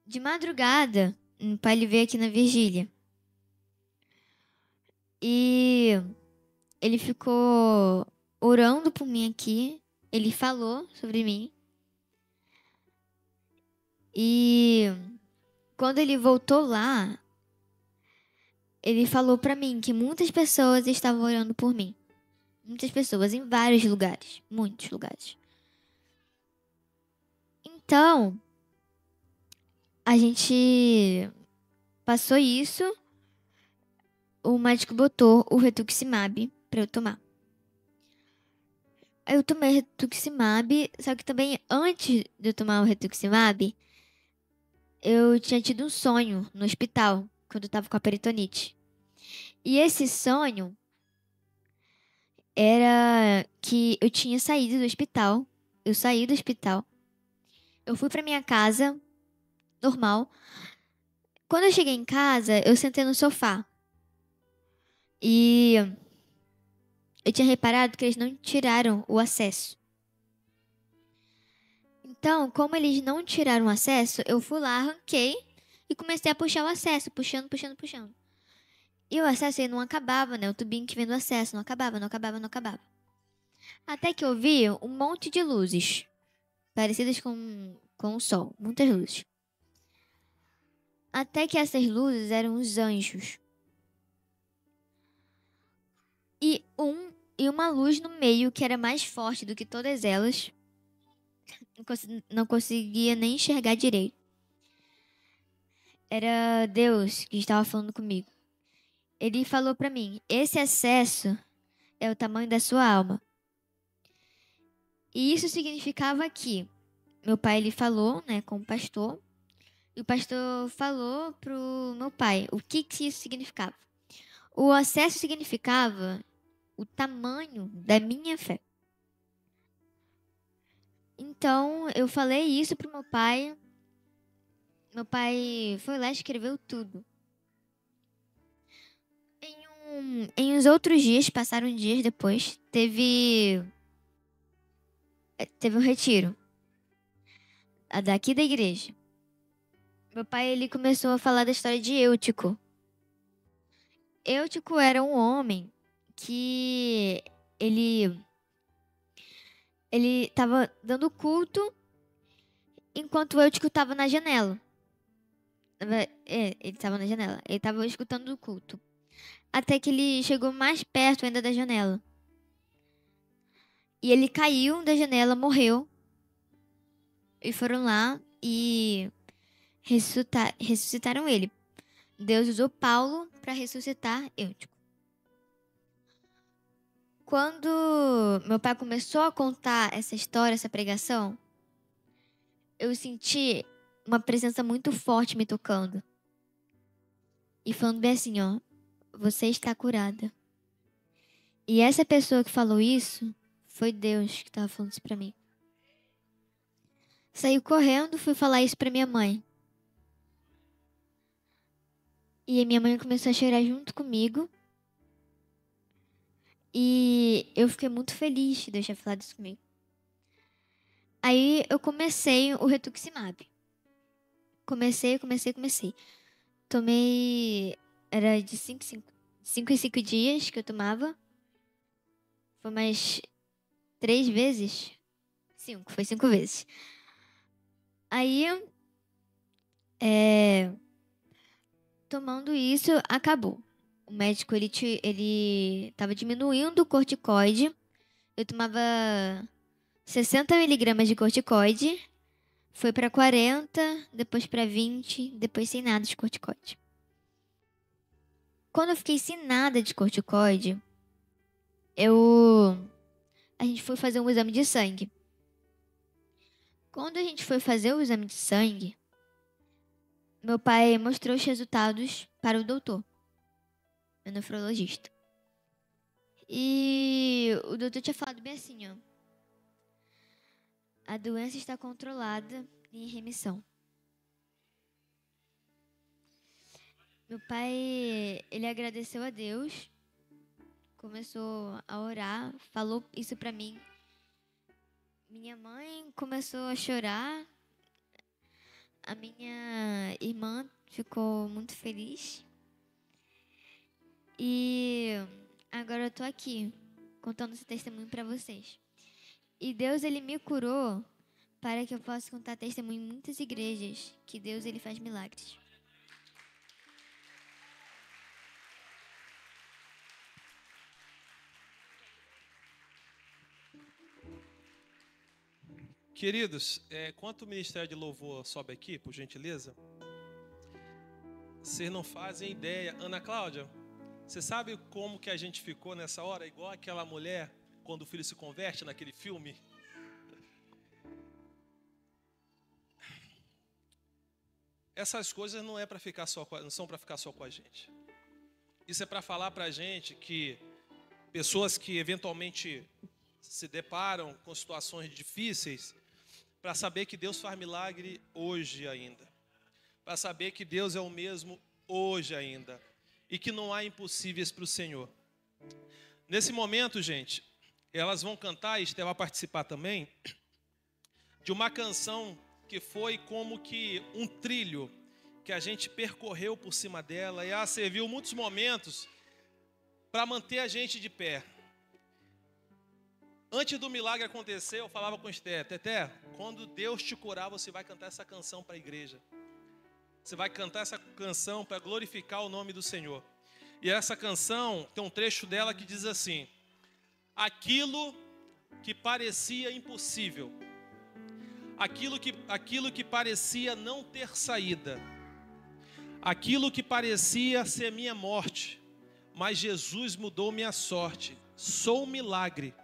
De madrugada, meu pai ele veio aqui na vigília. E ele ficou orando por mim aqui. Ele falou sobre mim. E quando ele voltou lá, ele falou pra mim que muitas pessoas estavam orando por mim. Muitas pessoas em vários lugares, muitos lugares. Então, a gente passou isso. O médico botou o rituximab pra eu tomar. Aí eu tomei rituximab, só que também antes de eu tomar o rituximab, eu tinha tido um sonho no hospital, quando eu tava com a peritonite. E esse sonho era que eu tinha saído do hospital. Eu saí do hospital. Eu fui pra minha casa, normal. Quando eu cheguei em casa, eu sentei no sofá. E eu tinha reparado que eles não tiraram o acesso. Então, como eles não tiraram o acesso, eu fui lá, arranquei e comecei a puxar o acesso, puxando, puxando, puxando. E o acesso ele não acabava, né? O tubinho que vem do acesso não acabava, não acabava, não acabava. Até que eu vi um monte de luzes, parecidas com o sol, muitas luzes. Até que essas luzes eram os anjos. E uma luz no meio que era mais forte do que todas elas. Não conseguia nem enxergar direito. Era Deus que estava falando comigo. Ele falou pra mim: esse excesso é o tamanho da sua alma. E isso significava que meu pai ele falou, né, com o pastor. E o pastor falou pro meu pai o que isso significava. O acesso significava o tamanho da minha fé. Então, eu falei isso pro meu pai. Meu pai foi lá e escreveu tudo. Em uns outros dias, passaram dias depois, teve um retiro daqui da igreja. Meu pai ele começou a falar da história de Eutico. Eutico era um homem que ele estava dando culto enquanto o Eutico estava na janela. Ele estava na janela. Ele estava escutando o culto. Até que ele chegou mais perto ainda da janela. E ele caiu da janela, morreu. E foram lá e ressuscitaram ele. Deus usou Paulo para ressuscitar Eutico. Quando meu pai começou a contar essa história, essa pregação, eu senti uma presença muito forte me tocando. E falando bem assim, ó, você está curada. E essa pessoa que falou isso foi Deus que estava falando isso pra mim. Saí correndo, fui falar isso pra minha mãe. E a minha mãe começou a chorar junto comigo. E eu fiquei muito feliz de Deus ter falado isso comigo. Aí eu comecei o rituximab. Comecei. Tomei. Era de 5 em 5 dias que eu tomava. Foi mais 3 vezes. Foi 5 vezes. Aí. Tomando isso, acabou. O médico, ele tava diminuindo o corticoide. Eu tomava 60 miligramas de corticoide Foi para 40, depois para 20, depois sem nada de corticoide. Quando eu fiquei sem nada de corticoide, a gente foi fazer um exame de sangue. Quando a gente foi fazer o exame de sangue, meu pai mostrou os resultados para o doutor, meu nefrologista. E o doutor tinha falado bem assim, ó. A doença está controlada e em remissão. Meu pai, ele agradeceu a Deus, começou a orar, falou isso pra mim. Minha mãe começou a chorar. A minha irmã ficou muito feliz. E agora eu tô aqui, contando esse testemunho pra vocês. E Deus, ele me curou para que eu possa contar testemunho em muitas igrejas, que Deus, ele faz milagres. Queridos, enquanto o Ministério de Louvor sobe aqui, por gentileza, vocês não fazem ideia. Ana Cláudia, você sabe como que a gente ficou nessa hora? Igual aquela mulher, quando o filho se converte naquele filme. Essas coisas não são para ficar só com a gente. Isso é para falar para a gente que pessoas que eventualmente se deparam com situações difíceis, para saber que Deus faz milagre hoje ainda. Para saber que Deus é o mesmo hoje ainda. E que não há impossíveis para o Senhor. Nesse momento, gente, elas vão cantar, e Esther vai participar também, de uma canção que foi como que um trilho que a gente percorreu por cima dela. E ela serviu muitos momentos para manter a gente de pé. Antes do milagre acontecer, eu falava com Esther: Teté, quando Deus te curar, você vai cantar essa canção para a igreja. Você vai cantar essa canção para glorificar o nome do Senhor. E essa canção, tem um trecho dela que diz assim: aquilo que parecia impossível, aquilo que parecia não ter saída, aquilo que parecia ser minha morte, mas Jesus mudou minha sorte. Sou um milagre.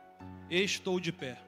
Estou de pé.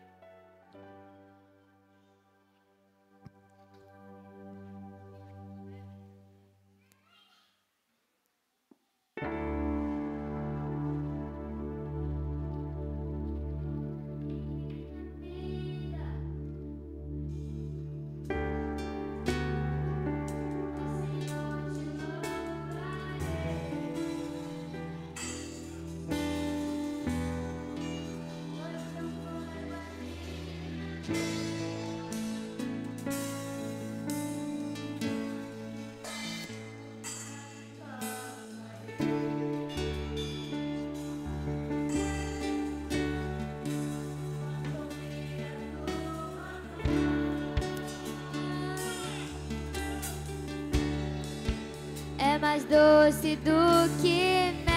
É mais doce do que mel,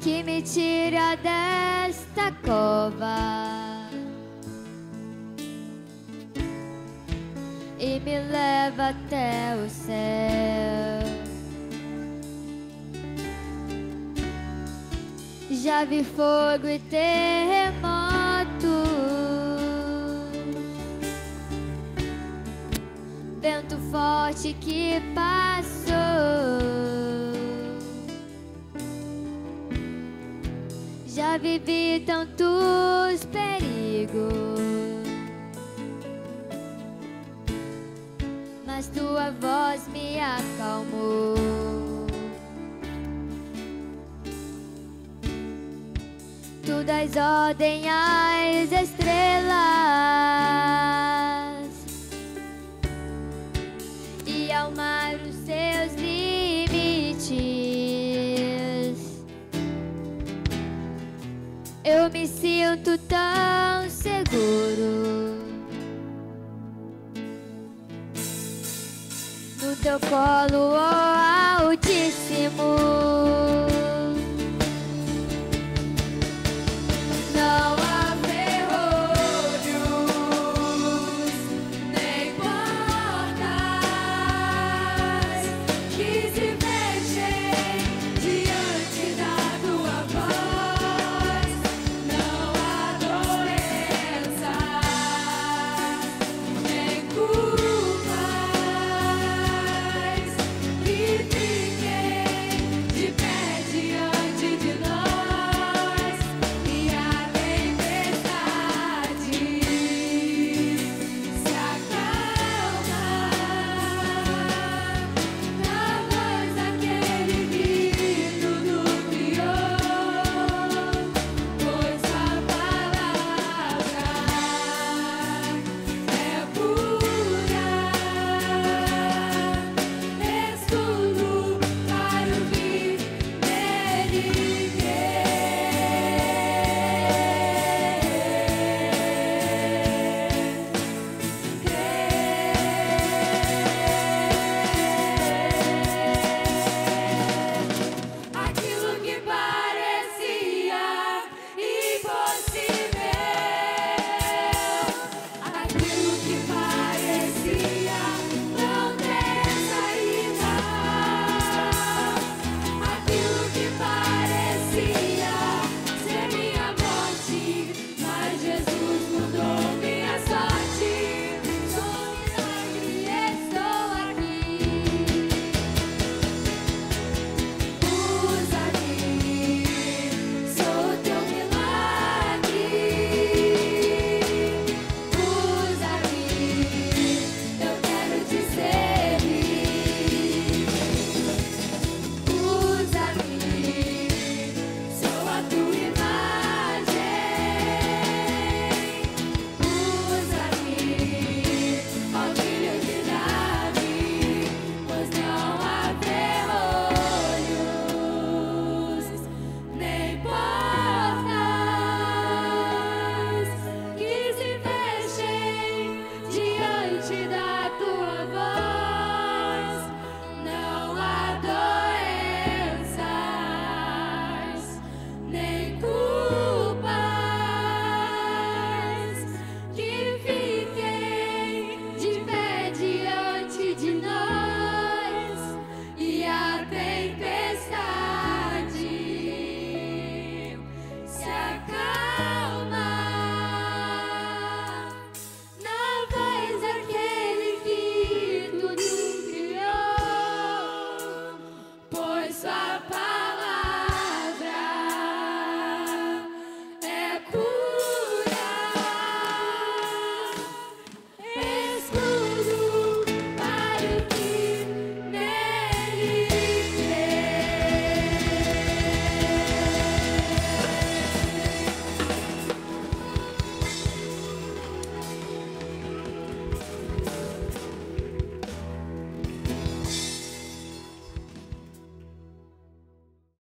que me tira desta cova e me leva até o céu. Já vi fogo e terremoto, vento forte que passou. Já vivi tantos perigos, mas tua voz me acalmou. Tu dás ordem às estrelas e ao mar os seus limites. Eu me sinto tão seguro no teu colo, ó Altíssimo.